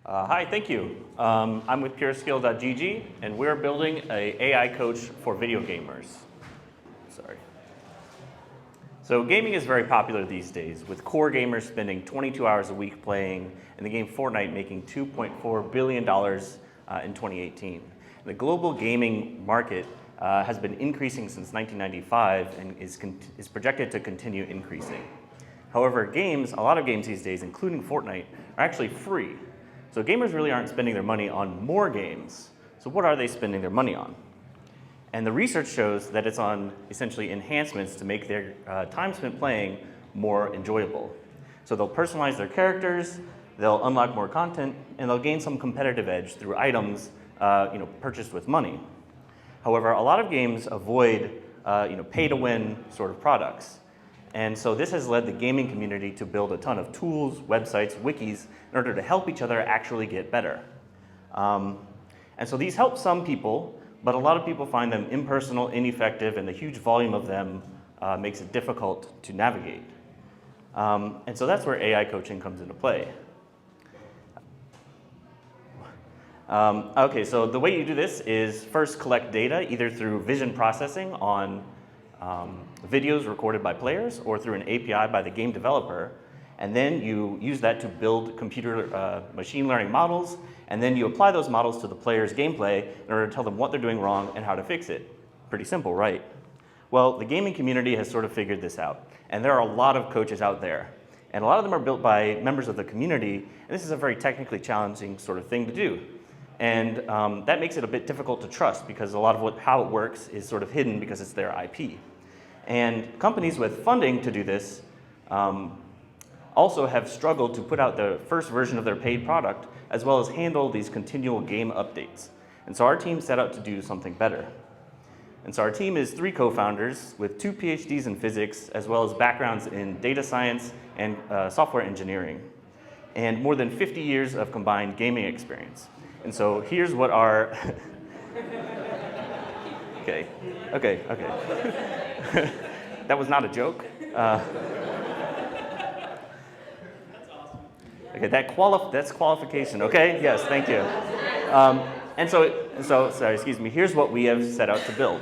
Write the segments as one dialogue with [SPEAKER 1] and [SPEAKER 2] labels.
[SPEAKER 1] Hi, thank you. I'm with pureskill.gg, and we're building an AI coach for video gamers. Sorry. So gaming is very popular these days, with core gamers spending 22 hours a week playing, and the game Fortnite making $2.4 billion in 2018. The global gaming market has been increasing since 1995 and is projected to continue increasing. However, a lot of games these days, including Fortnite, are actually free. So gamers really aren't spending their money on more games. So what are they spending their money on? And the research shows that it's on essentially enhancements to make their time spent playing more enjoyable. So they'll personalize their characters, they'll unlock more content, and they'll gain some competitive edge through items purchased with money. However, a lot of games avoid pay-to-win sort of products. And so this has led the gaming community to build a ton of tools, websites, wikis, in order to help each other actually get better. And so these help some people, but a lot of people find them impersonal, ineffective, and the huge volume of them makes it difficult to navigate. And so that's where AI coaching comes into play. Okay, so the way you do this is first collect data, either through vision processing on videos recorded by players or through an API by the game developer, and then you use that to build computer machine learning models, and then you apply those models to the player's gameplay in order to tell them what they're doing wrong and how to fix it. Pretty simple, right? Well, the gaming community has sort of figured this out, and there are a lot of coaches out there, and a lot of them are built by members of the community, and this is a very technically challenging sort of thing to do. And that makes it a bit difficult to trust because a lot of how it works is sort of hidden because it's their IP. And companies with funding to do this also have struggled to put out the first version of their paid product as well as handle these continual game updates. And so our team set out to do something better. And so our team is 3 co-founders with 2 PhDs in physics as well as backgrounds in data science and software engineering and more than 50 years of combined gaming experience. And so here's what our, okay. That was not a joke. Okay, that's qualification, okay? Yes, thank you. And so, sorry, excuse me, here's what we have set out to build.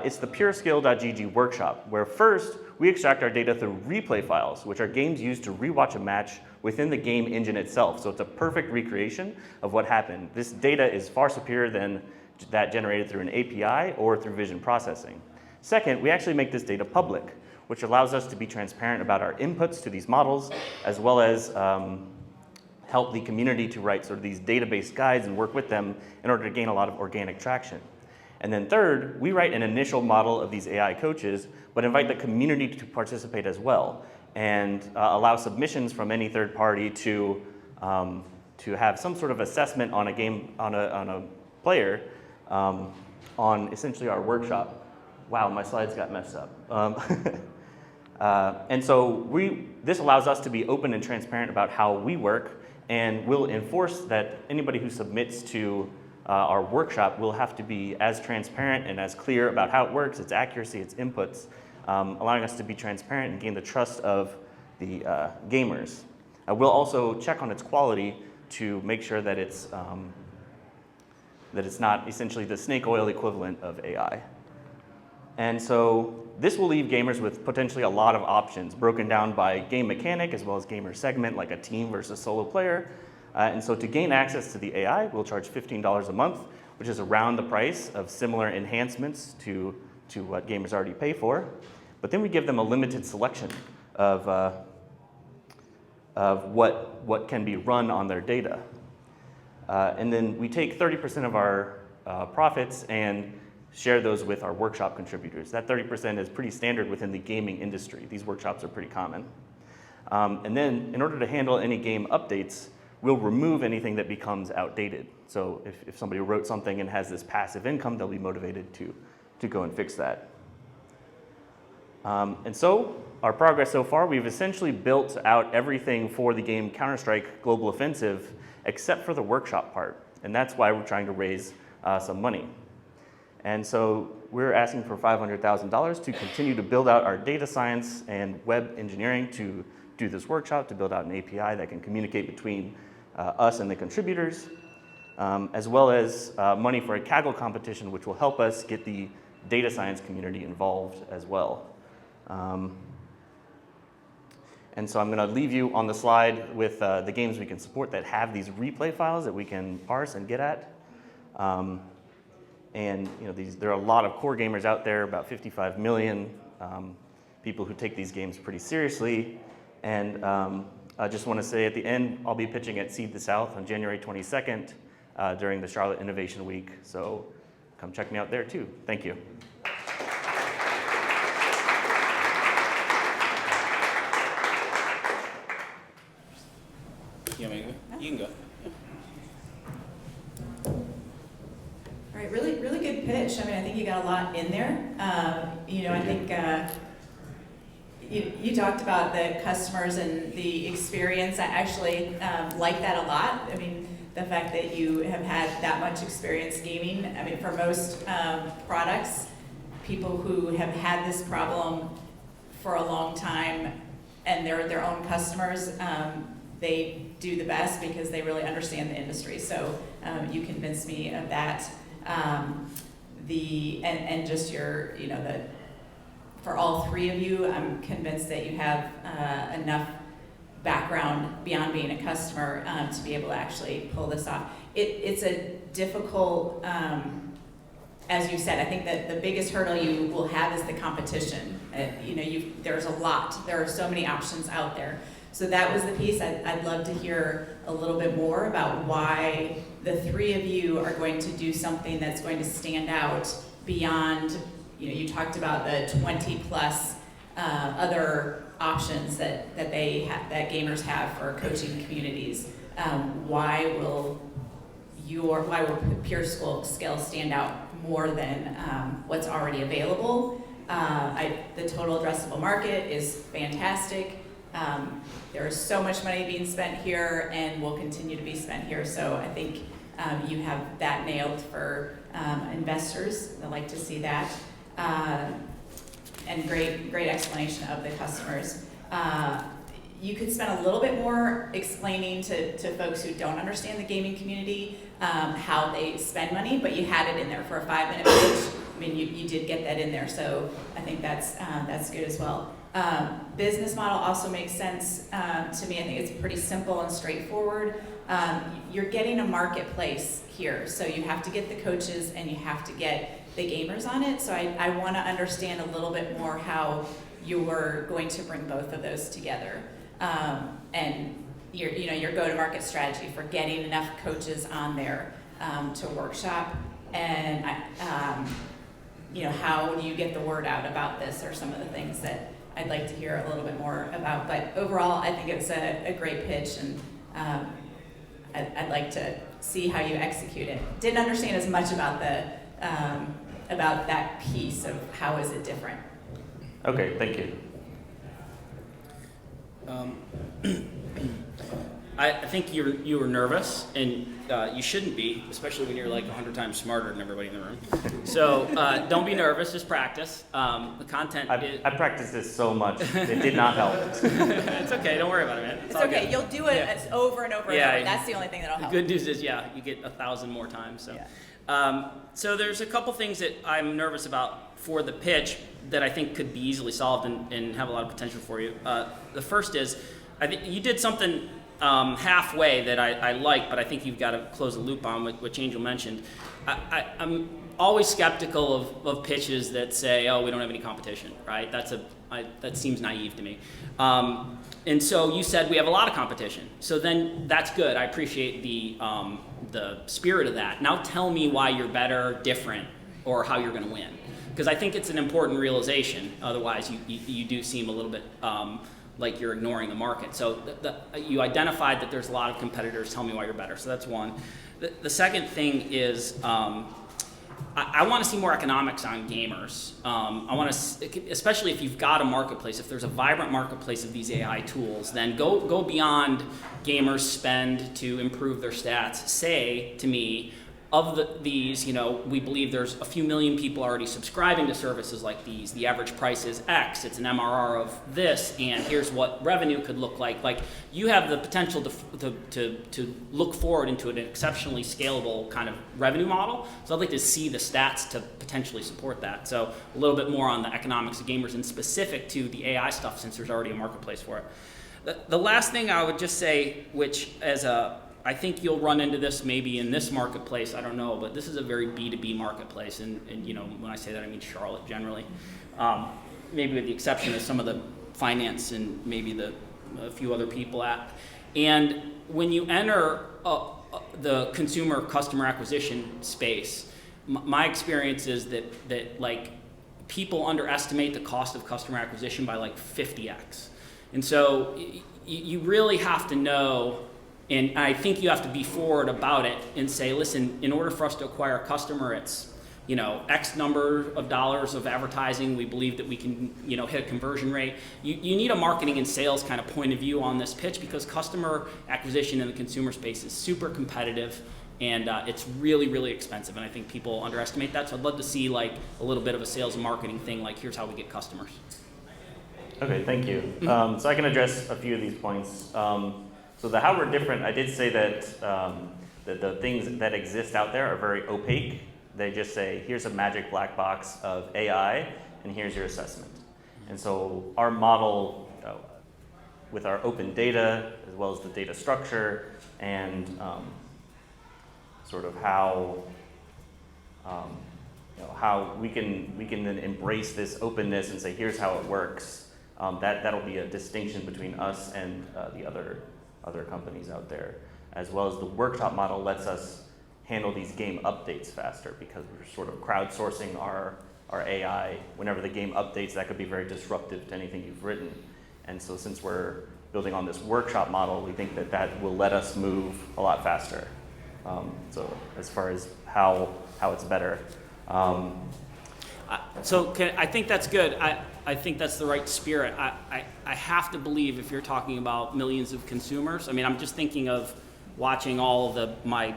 [SPEAKER 1] It's the pureskill.gg workshop, where first we extract our data through replay files, which are games used to rewatch a match within the game engine itself. So it's a perfect recreation of what happened. This data is far superior than that generated through an API or through vision processing. Second, we actually make this data public, which allows us to be transparent about our inputs to these models, as well as help the community to write sort of these database guides and work with them in order to gain a lot of organic traction. And then third, we write an initial model of these AI coaches, but invite the community to participate as well, and allow submissions from any third party to have some sort of assessment on a game, on a player, on essentially our workshop. Wow, my slides got messed up. And so this allows us to be open and transparent about how we work, and we'll enforce that anybody who submits to our workshop will have to be as transparent and as clear about how it works, its accuracy, its inputs, allowing us to be transparent and gain the trust of the gamers. We'll also check on its quality to make sure that it's not essentially the snake oil equivalent of AI. And so this will leave gamers with potentially a lot of options, broken down by game mechanic as well as gamer segment, like a team versus solo player. And so to gain access to the AI, we'll charge $15 a month, which is around the price of similar enhancements to what gamers already pay for. But then we give them a limited selection of what can be run on their data. And then we take 30% of our profits and share those with our workshop contributors. That 30% is pretty standard within the gaming industry. These workshops are pretty common. And then in order to handle any game updates, we'll remove anything that becomes outdated. So if somebody wrote something and has this passive income, they'll be motivated to go and fix that. And so our progress so far, we've essentially built out everything for the game Counter-Strike Global Offensive except for the workshop part. And that's why we're trying to raise some money. And so we're asking for $500,000 to continue to build out our data science and web engineering to do this workshop, to build out an API that can communicate between us and the contributors, as well as money for a Kaggle competition, which will help us get the data science community involved as well. And so I'm going to leave you on the slide with the games we can support that have these replay files that we can parse and get at. And there are a lot of core gamers out there, about 55 million people who take these games pretty seriously. And I just want to say at the end, I'll be pitching at Seed the South on January 22nd during the Charlotte Innovation Week. So come check me out there too. Thank you.
[SPEAKER 2] You can go.
[SPEAKER 3] All right, really good pitch. I mean, I think you got a lot in there. I think you talked about the customers and the experience. I actually like that a lot. I mean, the fact that you have had that much experience gaming. I mean, for most products, people who have had this problem for a long time and they're their own customers, they do the best because they really understand the industry. So you convinced me of that. And just your, for all three of you, I'm convinced that you have enough background beyond being a customer to be able to actually pull this off. It's a difficult, as you said, I think that the biggest hurdle you will have is the competition. There's a lot. There are so many options out there. So that was the piece. I'd love to hear a little bit more about why the three of you are going to do something that's going to stand out beyond, you talked about the 20 plus other options that gamers have for coaching communities. Why will Pure Scale stand out more than what's already available? The total addressable market is fantastic. There is so much money being spent here and will continue to be spent here. So I think you have that nailed for investors. I'd like to see that. And great explanation of the customers. You could spend a little bit more explaining to folks who don't understand the gaming community how they spend money, but you had it in there for a 5-minute pitch. I mean, you did get that in there, so I think that's good as well. Business model also makes sense to me. I think it's pretty simple and straightforward. You're getting a marketplace here, so you have to get the coaches and you have to get the gamers on it. So I want to understand a little bit more how you're going to bring both of those together, and your go-to-market strategy for getting enough coaches on there to workshop, and how do you get the word out about this, are some of the things that I'd like to hear a little bit more about. But overall, I think it's a great pitch, and I'd like to see how you execute it. Didn't understand as much about that piece of how is it different.
[SPEAKER 1] Okay, thank you.
[SPEAKER 2] I think you were nervous, and you shouldn't be, especially when you're like 100 times smarter than everybody in the room. So don't be nervous, just practice. The content
[SPEAKER 1] I practiced this so much, it did not help.
[SPEAKER 2] It's okay, don't worry about it, man.
[SPEAKER 3] It's okay,
[SPEAKER 2] good.
[SPEAKER 3] You'll do it over and over and over. That's the only thing that'll help.
[SPEAKER 2] The good news is, you get 1,000 more times. So.
[SPEAKER 3] Yeah.
[SPEAKER 2] So there's a couple things that I'm nervous about for the pitch that I think could be easily solved and have a lot of potential for you. The first is, I think you did something halfway that I like, but I think you've got to close the loop on, which Angel mentioned. I'm always skeptical of pitches that say, oh, we don't have any competition, right? That seems naive to me. And so you said we have a lot of competition. So then that's good. I appreciate the spirit of that. Now tell me why you're better, different, or how you're going to win. Because I think it's an important realization. Otherwise, you do seem a little bit like you're ignoring the market. So you identified that there's a lot of competitors. Tell me why you're better. So that's one. The second thing is I want to see more economics on gamers. I want to, especially if you've got a marketplace, if there's a vibrant marketplace of these AI tools, then go beyond gamers spend to improve their stats. Say to me, of these, we believe there's a few million people already subscribing to services like these. The average price is X, it's an MRR of this, and here's what revenue could look like. Like, you have the potential to look forward into an exceptionally scalable kind of revenue model. So I'd like to see the stats to potentially support that. So a little bit more on the economics of gamers and specific to the AI stuff, since there's already a marketplace for it. The last thing I would just say, which I think you'll run into this maybe in this marketplace, I don't know, but this is a very B2B marketplace, and when I say that, I mean Charlotte generally, maybe with the exception of some of the finance and maybe a few other people at. And when you enter the consumer customer acquisition space, my experience is that like people underestimate the cost of customer acquisition by like 50x. And so you really have to know. And I think you have to be forward about it and say, listen, in order for us to acquire a customer, it's X number of dollars of advertising. We believe that we can hit a conversion rate. You need a marketing and sales kind of point of view on this pitch, because customer acquisition in the consumer space is super competitive, and it's really, really expensive. And I think people underestimate that. So I'd love to see like a little bit of a sales and marketing thing, like here's how we get customers.
[SPEAKER 1] Okay, thank you. So I can address a few of these points. So the how we're different, I did say that that the things that exist out there are very opaque. They just say, here's a magic black box of AI, and here's your assessment. And so our model, with our open data, as well as the data structure, and sort of how how we can then embrace this openness and say, here's how it works. That'll be a distinction between us and the other companies out there, as well as the workshop model lets us handle these game updates faster, because we're sort of crowdsourcing our AI. Whenever the game updates, that could be very disruptive to anything you've written. And so since we're building on this workshop model, we think that will let us move a lot faster. So as far as how it's better.
[SPEAKER 2] I think that's good. I think that's the right spirit. I have to believe, if you're talking about millions of consumers, I mean, I'm just thinking of watching all of my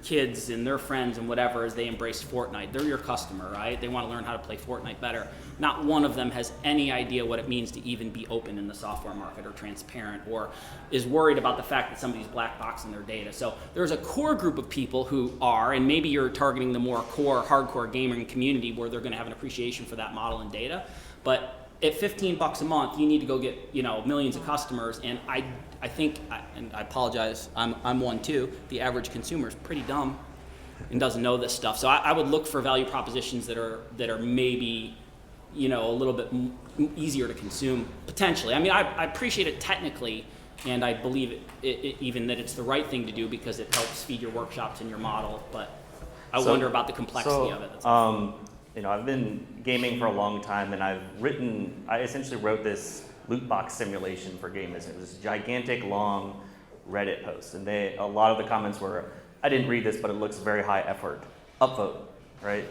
[SPEAKER 2] kids and their friends and whatever as they embrace Fortnite. They're your customer, right? They want to learn how to play Fortnite better. Not one of them has any idea what it means to even be open in the software market or transparent, or is worried about the fact that somebody's black boxing their data. So there's a core group of people who are, and maybe you're targeting the more core, hardcore gaming community where they're going to have an appreciation for that model and data. But at $15 a month, you need to go get millions of customers, and I think, and I apologize, I'm one too. The average consumer is pretty dumb and doesn't know this stuff. So I would look for value propositions that are maybe a little bit easier to consume potentially. I mean, I appreciate it technically, and I believe even that it's the right thing to do because it helps feed your workshops and your model. But I wonder about the complexity of it.
[SPEAKER 1] I've been gaming for a long time, and I essentially wrote this loot box simulation for gamers. It was a gigantic, long Reddit post, and a lot of the comments were, I didn't read this, but it looks very high effort. Upvote, right?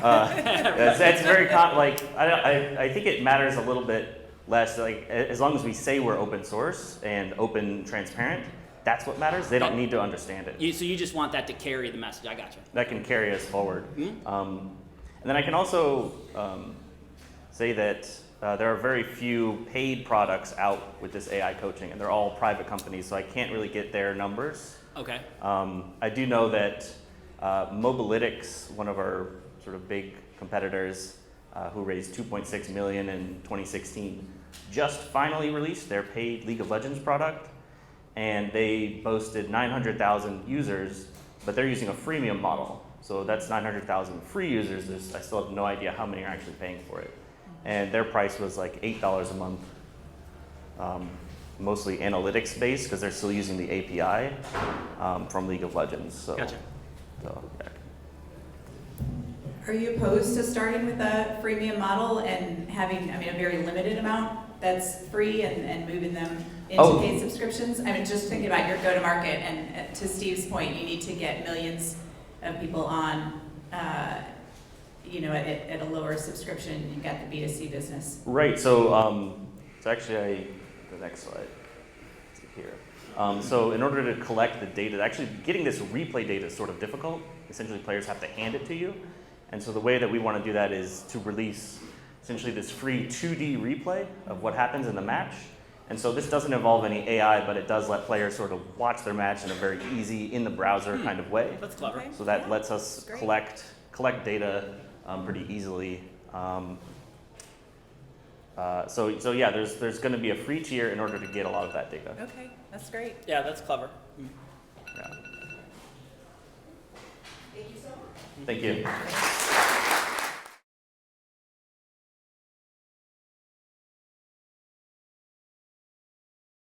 [SPEAKER 1] That's very I think it matters a little bit less. Like, as long as we say we're open source and open, transparent, that's what matters. They don't need to understand it.
[SPEAKER 2] So you just want that to carry the message. I gotcha.
[SPEAKER 1] That can carry us forward. Mm-hmm. And then I can also say that there are very few paid products out with this AI coaching, and they're all private companies, so I can't really get their numbers.
[SPEAKER 2] Okay.
[SPEAKER 1] I do know that Mobalytics, one of our sort of big competitors, who raised $2.6 million in 2016, just finally released their paid League of Legends product, and they boasted 900,000 users, but they're using a freemium model. So that's 900,000 free users. I still have no idea how many are actually paying for it. And their price was like $8 a month, mostly analytics based because they're still using the API from League of Legends. So,
[SPEAKER 2] gotcha.
[SPEAKER 1] Yeah.
[SPEAKER 3] Are you opposed to starting with a freemium model and having, a very limited amount that's free and moving them into paid subscriptions? Just thinking about your go-to-market, and to Steve's point, you need to get millions of people on, at a lower subscription. You've got the B2C business.
[SPEAKER 1] Right. So, actually, the next slide. Let's see here. So in order to collect the data, actually getting this replay data is sort of difficult. Essentially, players have to hand it to you. And so the way that we want to do that is to release essentially this free 2D replay of what happens in the match. And so this doesn't involve any AI, but it does let players sort of watch their match in a very easy, in the browser kind of way.
[SPEAKER 2] That's clever.
[SPEAKER 3] Okay.
[SPEAKER 1] So that lets us collect data pretty easily. So yeah, there's going to be a free tier in order to get a lot of that data.
[SPEAKER 3] Okay, that's great.
[SPEAKER 2] Yeah, that's clever.
[SPEAKER 1] Yeah.
[SPEAKER 3] Thank you so much.
[SPEAKER 1] Thank you.